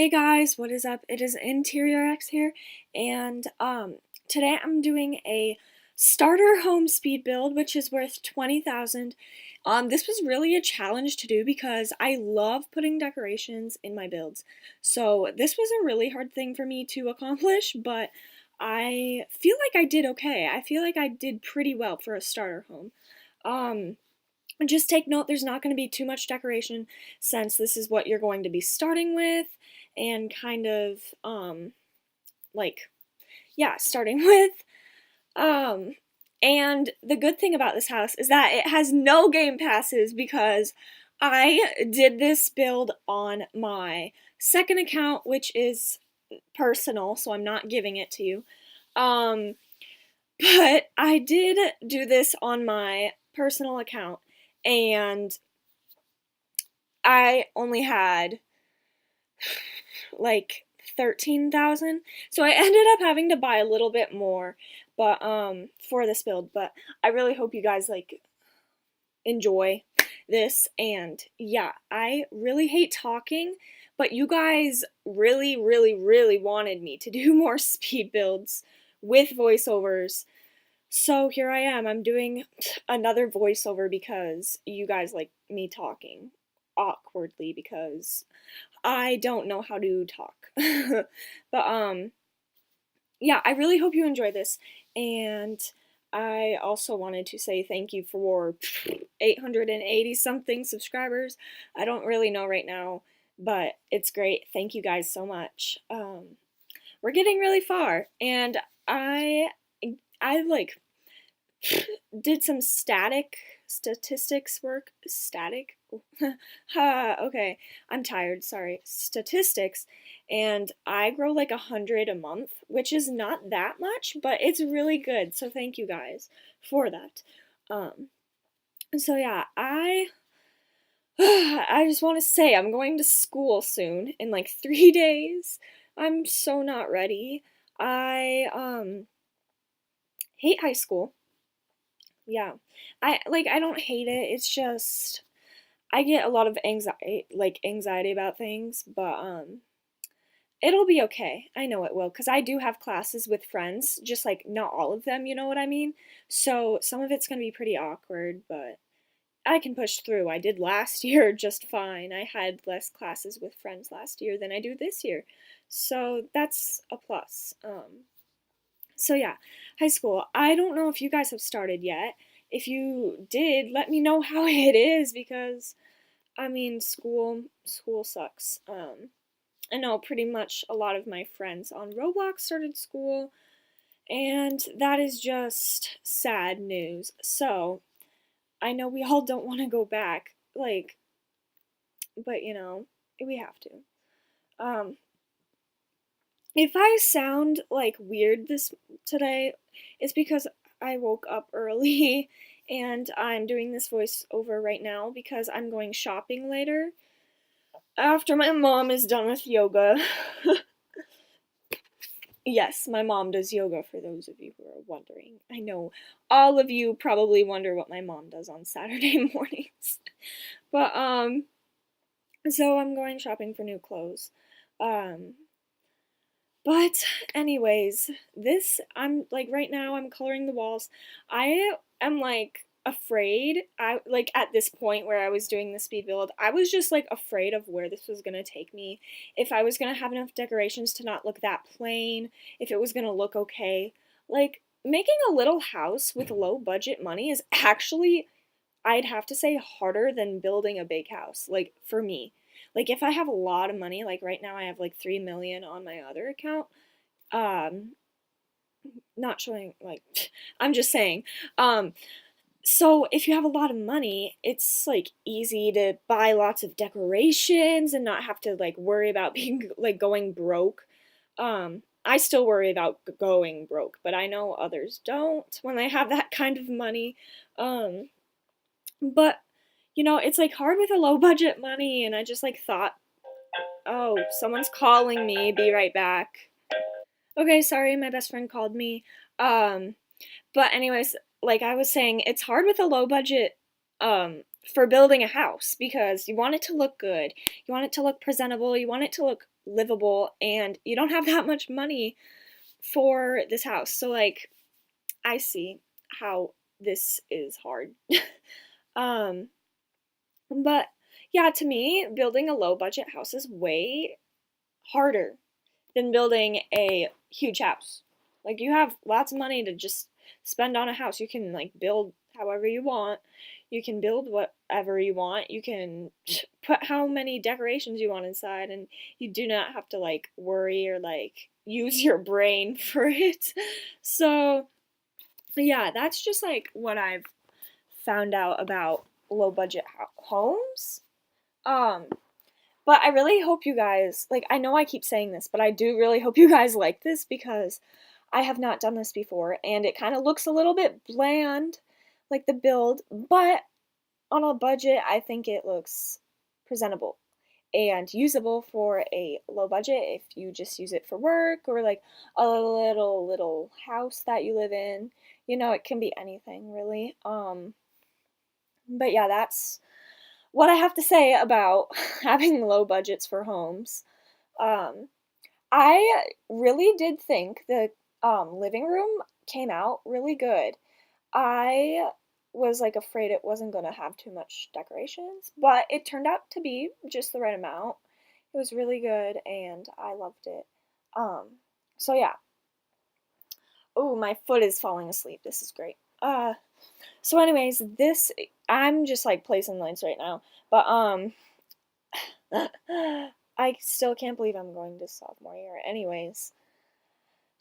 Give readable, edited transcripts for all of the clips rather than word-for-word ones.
Hey guys, what is up? It is Interiorx here, and today I'm doing a starter home speed build, which is worth 20,000. This was really a challenge to do because I love putting decorations in my builds. So this was a really hard thing for me to accomplish, but I feel like I did okay. I feel like I did pretty well for a starter home. Um, just take note, there's not going to be too much decoration since this is what you're going to be starting with and kind of, like, yeah, starting with. Um, and the good thing about this house is that it has no game passes because I did this build on my second account, which is personal, so I'm not giving it to you. Um, but I did do this on my personal account, and I only had like 13,000. So I ended up having to buy a little bit more, but for this build, but I really hope you guys like enjoy this. And yeah, I really hate talking, but you guys really wanted me to do more speed builds with voiceovers. So here I am. I'm doing another voiceover because you guys like me talking awkwardly because I don't know how to talk. But yeah, I really hope you enjoy this, and I also wanted to say thank you for 880 something subscribers. I don't really know right now, but it's great. Thank you guys so much. We're getting really far, and I like did some statistics work. Static? Okay, I'm tired, sorry. Statistics, and I grow like 100 a month, which is not that much, but it's really good, so thank you guys for that. Um, so yeah, I just want to say I'm going to school soon in like 3 days. I'm so not ready. I hate high school. Yeah. I don't hate it. It's just I get a lot of anxiety about things, but it'll be okay. I know it will, cuz I do have classes with friends, just like not all of them, you know what I mean? So some of it's going to be pretty awkward, but I can push through. I did last year just fine. I had less classes with friends last year than I do this year. So that's a plus. So yeah, high school. I don't know if you guys have started yet. If you did, let me know how it is because I mean, school sucks. I know pretty much a lot of my friends on Roblox started school, and that is just sad news. So, I know we all don't want to go back, like, but you know, we have to. Um, if I sound like weird this today, it's because I woke up early and I'm doing this voiceover right now because I'm going shopping later after my mom is done with yoga. Yes, my mom does yoga for those of you who are wondering. I know all of you probably wonder what my mom does on Saturday mornings. But so I'm going shopping for new clothes. Um but anyways, this I'm like right now I'm coloring the walls. I am like afraid. I like at this point where I was doing the speed build, I was just like afraid of where this was going to take me. If I was going to have enough decorations to not look that plain, if it was going to look okay. Like making a little house with low budget money is actually I'd have to say harder than building a big house, like for me. Like if I have a lot of money, like right now I have like 3 million on my other account, um not showing like I'm just saying. So if you have a lot of money, it's like easy to buy lots of decorations and not have to like worry about being like going broke. I still worry about going broke, but I know others don't when they have that kind of money. Um but you know, it's like hard with a low budget money, and I just like thought, oh, someone's calling me. Be right back. Okay, sorry, my best friend called me. Um, but anyways, like I was saying, it's hard with a low budget for building a house because you want it to look good. You want it to look presentable. You want it to look livable, and you don't have that much money for this house. So like, I see how this is hard. um, but yeah, to me, building a low budget house is way harder than building a huge house. Like, you have lots of money to just spend on a house. You can like build however you want. You can build whatever you want. You can put how many decorations you want inside, and you do not have to like worry or like use your brain for it. So, yeah, that's just like what I've found out about low budget homes. Um, but I really hope you guys, like, I know I keep saying this, but I do really hope you guys like this, because I have not done this before, and it kind of looks a little bit bland, like the build, but on a budget, I think it looks presentable and usable for a low budget if you just use it for work, or like a little house that you live in. You know, it can be anything really. But yeah, that's what I have to say about having low budgets for homes. Um, I really did think the living room came out really good. I was like afraid it wasn't going to have too much decorations, but it turned out to be just the right amount. It was really good and I loved it. Um, so yeah. Oh, my foot is falling asleep. This is great. So anyways, this, I'm just like placing lines right now, but I still can't believe I'm going to sophomore year. Anyways,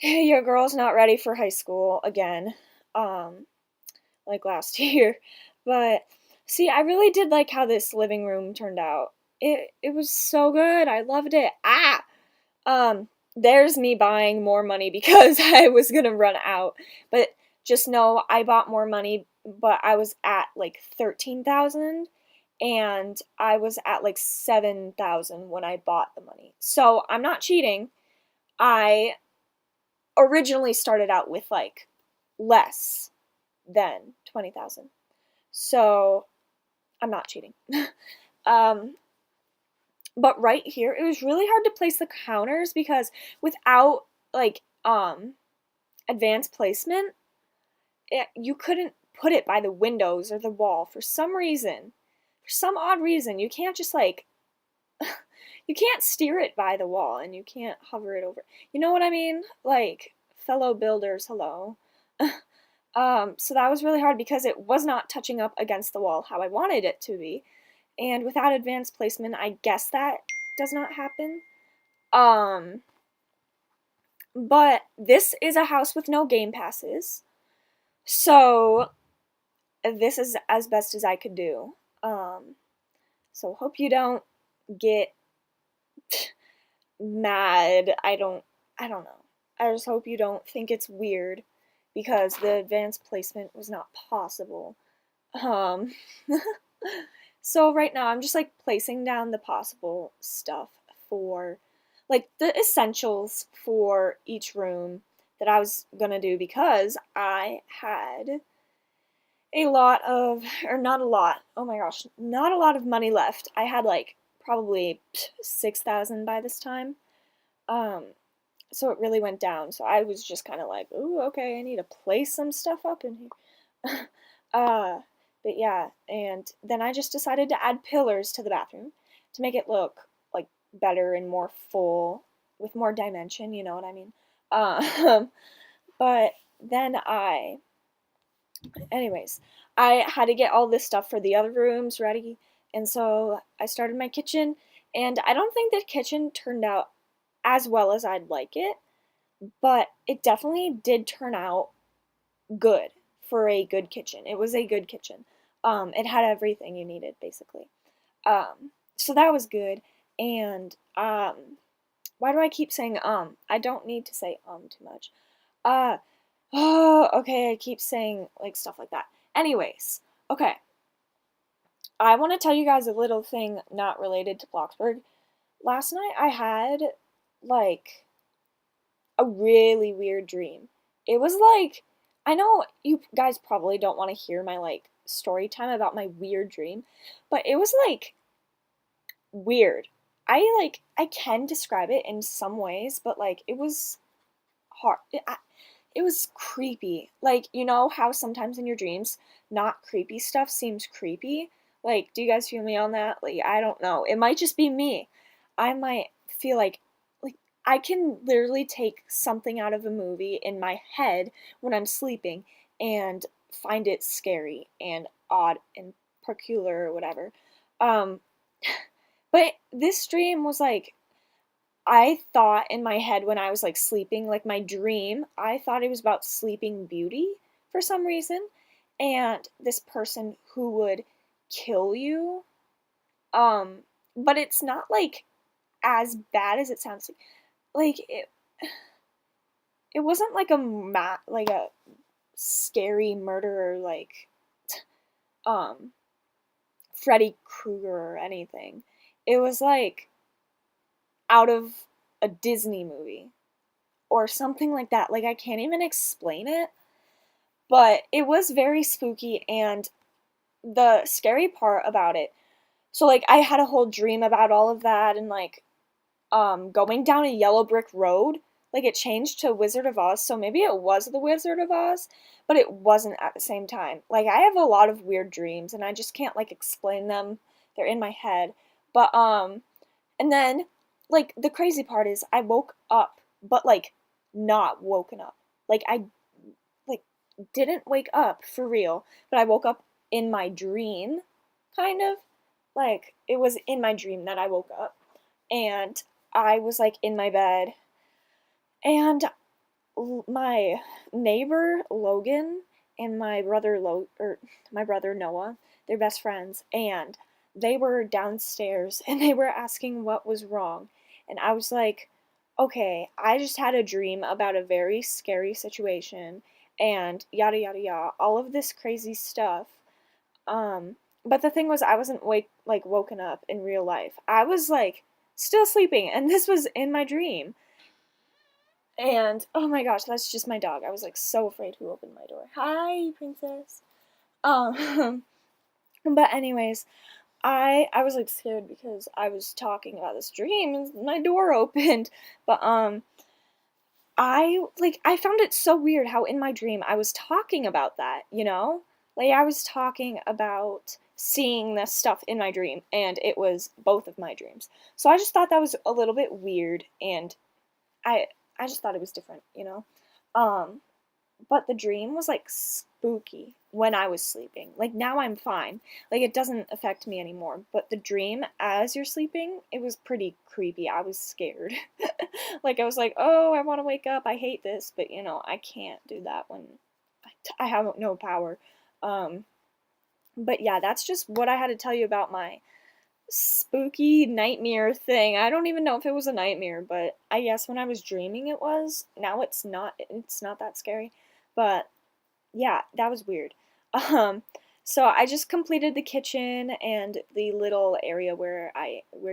your girl's not ready for high school again, like last year. But see, I really did like how this living room turned out. It was so good. I loved it. There's me buying more money because I was gonna run out. But just know I bought more money, but I was at like 13,000 and I was at like 7,000 when I bought the money. So I'm not cheating. I originally started out with like less than 20,000. So I'm not cheating. um, but right here, it was really hard to place the counters because without like advanced placement, you couldn't put it by the windows or the wall for some reason. For some odd reason, you can't just like you can't steer it by the wall and you can't hover it over. You know what I mean? Like, fellow builders, hello. So that was really hard because it was not touching up against the wall how I wanted it to be. And without advanced placement, I guess that does not happen. But this is a house with no game passes. So this is as best as I could do. So hope you don't get mad. I don't know. I just hope you don't think it's weird because the advanced placement was not possible. Um, so right now I'm just like placing down the possible stuff for like the essentials for each room that I was gonna do because I had a lot of, or not a lot, oh my gosh, not a lot of money left. I had like probably 6,000 by this time. So it really went down. So I was just kind of like, ooh, okay, I need to place some stuff up in here. But yeah, and then I just decided to add pillars to the bathroom to make it look like better and more full with more dimension, you know what I mean? But then anyways, I had to get all this stuff for the other rooms ready, and so I started my kitchen, and I don't think the kitchen turned out as well as I'd like it, but it definitely did turn out good for a good kitchen. It was a good kitchen. It had everything you needed, basically. So that was good, and, why do I keep saying, I don't need to say, too much. Uh, oh, okay, I keep saying, like, stuff like that. Anyways, okay. I want to tell you guys a little thing not related to Bloxburg. Last night I had, like, a really weird dream. It was like, I know you guys probably don't want to hear my, like, story time about my weird dream, but it was, like, weird. I can describe it in some ways, but like it was hard. It was creepy. Like, you know how sometimes in your dreams, not creepy stuff seems creepy? Like, do you guys feel me on that? Like, I don't know. It might just be me. I might feel like I can literally take something out of a movie in my head when I'm sleeping and find it scary and odd and peculiar or whatever. Um, but this dream was like I thought in my head when I was like sleeping, like my dream, I thought it was about Sleeping Beauty for some reason. And this person who would kill you. Um, but it's not like as bad as it sounds. Like it wasn't like like a scary murderer like um Freddy Krueger or anything. It was like out of a Disney movie or something like that. Like, I can't even explain it, but it was very spooky. And the scary part about it, so like I had a whole dream about all of that, and like going down a yellow brick road, like it changed to Wizard of Oz, so maybe it was the Wizard of Oz, but it wasn't at the same time. Like, I have a lot of weird dreams and I just can't like explain them. They're in my head. But and then like the crazy part is I woke up, but like not woken up. Like, I like didn't wake up for real, but I woke up in my dream, kind of. Like, it was in my dream that I woke up, and I was like in my bed, and my neighbor Logan and my brother Noah, they're best friends, and they were downstairs and they were asking what was wrong. And I was like, okay, I just had a dream about a very scary situation and yada yada yada, all of this crazy stuff. But the thing was, I wasn't woken up in real life. I was like still sleeping, and this was in my dream. And oh my gosh, that's just my dog. I was like so afraid who opened my door. Hi, princess. Um, but anyways, I was like scared because I was talking about this dream and my door opened. But I found it so weird how in my dream I was talking about that, you know? Like, I was talking about seeing this stuff in my dream, and it was both of my dreams. So I just thought that was a little bit weird, and I I just thought it was different, you know? Um, but the dream was like spooky when I was sleeping. Like, now I'm fine. Like, it doesn't affect me anymore. But the dream as you're sleeping, it was pretty creepy. I was scared. Like, I was like, oh, I want to wake up. I hate this. But, you know, I can't do that when I have no power. Um, but yeah, that's just what I had to tell you about my spooky nightmare thing. I don't even know if it was a nightmare, but I guess when I was dreaming it was. Now it's not that scary. But yeah, that was weird. Um so I just completed the kitchen and the little area where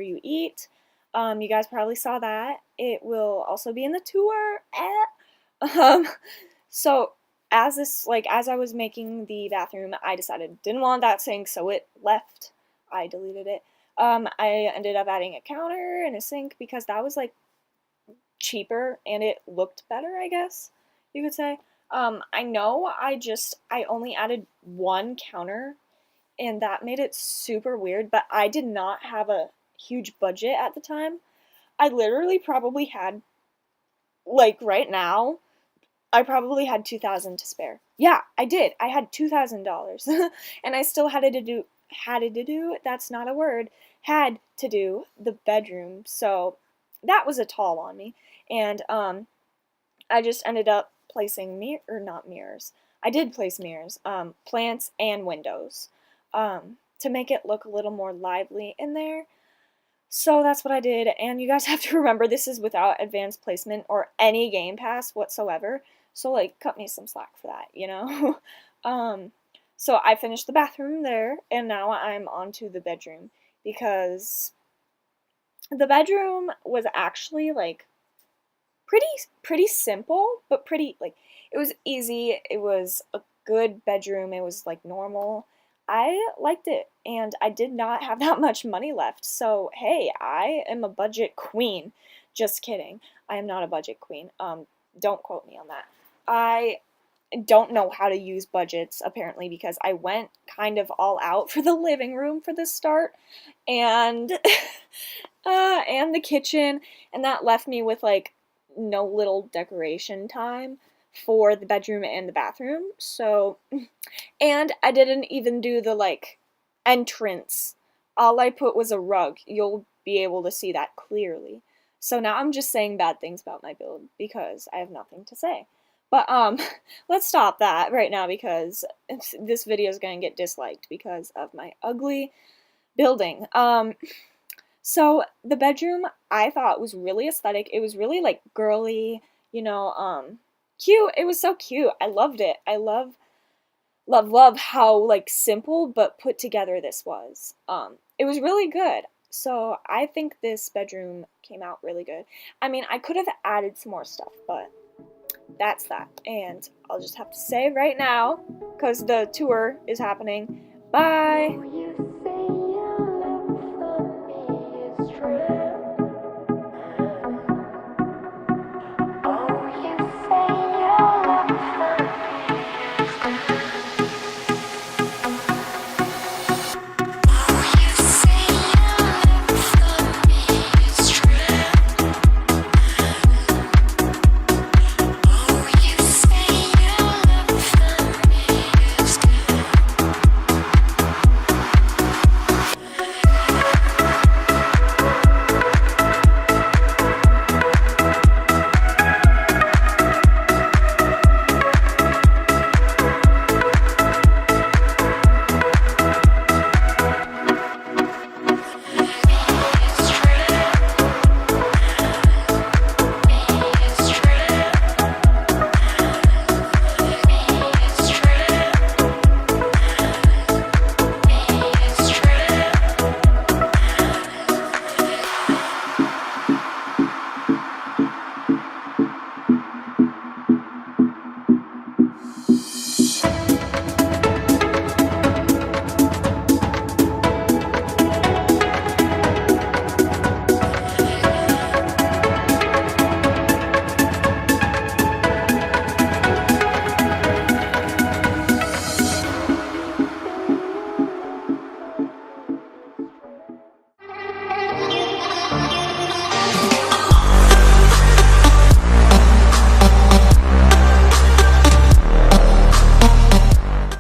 you eat. You guys probably saw that. It will also be in the tour. Um so as I was making the bathroom, I decided didn't want that sink, so it left. I deleted it. I ended up adding a counter and a sink because that was like cheaper and it looked better, I guess you could say. I know I only added one counter and that made it super weird, but I did not have a huge budget at the time. I literally probably had, like, right now, I probably had 2,000 to spare. Yeah, I did. I had $2,000. And I still had to do, that's not a word, had to do the bedroom. So that was a tall on me. And I just ended up placing not mirrors. I did place mirrors, plants and windows, to make it look a little more lively in there. So that's what I did, and you guys have to remember this is without advanced placement or any Gamepass whatsoever. So like, cut me some slack for that, you know. um, so I finished the bathroom there, and now I'm on to the bedroom because the bedroom was actually like pretty pretty simple, but pretty like it was easy. It was a good bedroom. It was like normal. I liked it, and I did not have that much money left. So, hey, I am a budget queen. Just kidding. I am not a budget queen. Don't quote me on that. I don't know how to use budgets apparently because I went kind of all out for the living room for the start and and the kitchen, and that left me with like no little decoration time for the bedroom and the bathroom. So, and I didn't even do the like entrance. All I put was a rug. You'll be able to see that clearly. So now I'm just saying bad things about my build because I have nothing to say. But let's stop that right now because this video is going to get disliked because of my ugly building. So the bedroom I thought was really aesthetic. It was really like girly, you know, cute. It was so cute. I loved it. I love how like simple but put together this was. It was really good. So I think this bedroom came out really good. I mean, I could have added some more stuff, but that's that. And I'll just have to say right now, because the tour is happening, bye!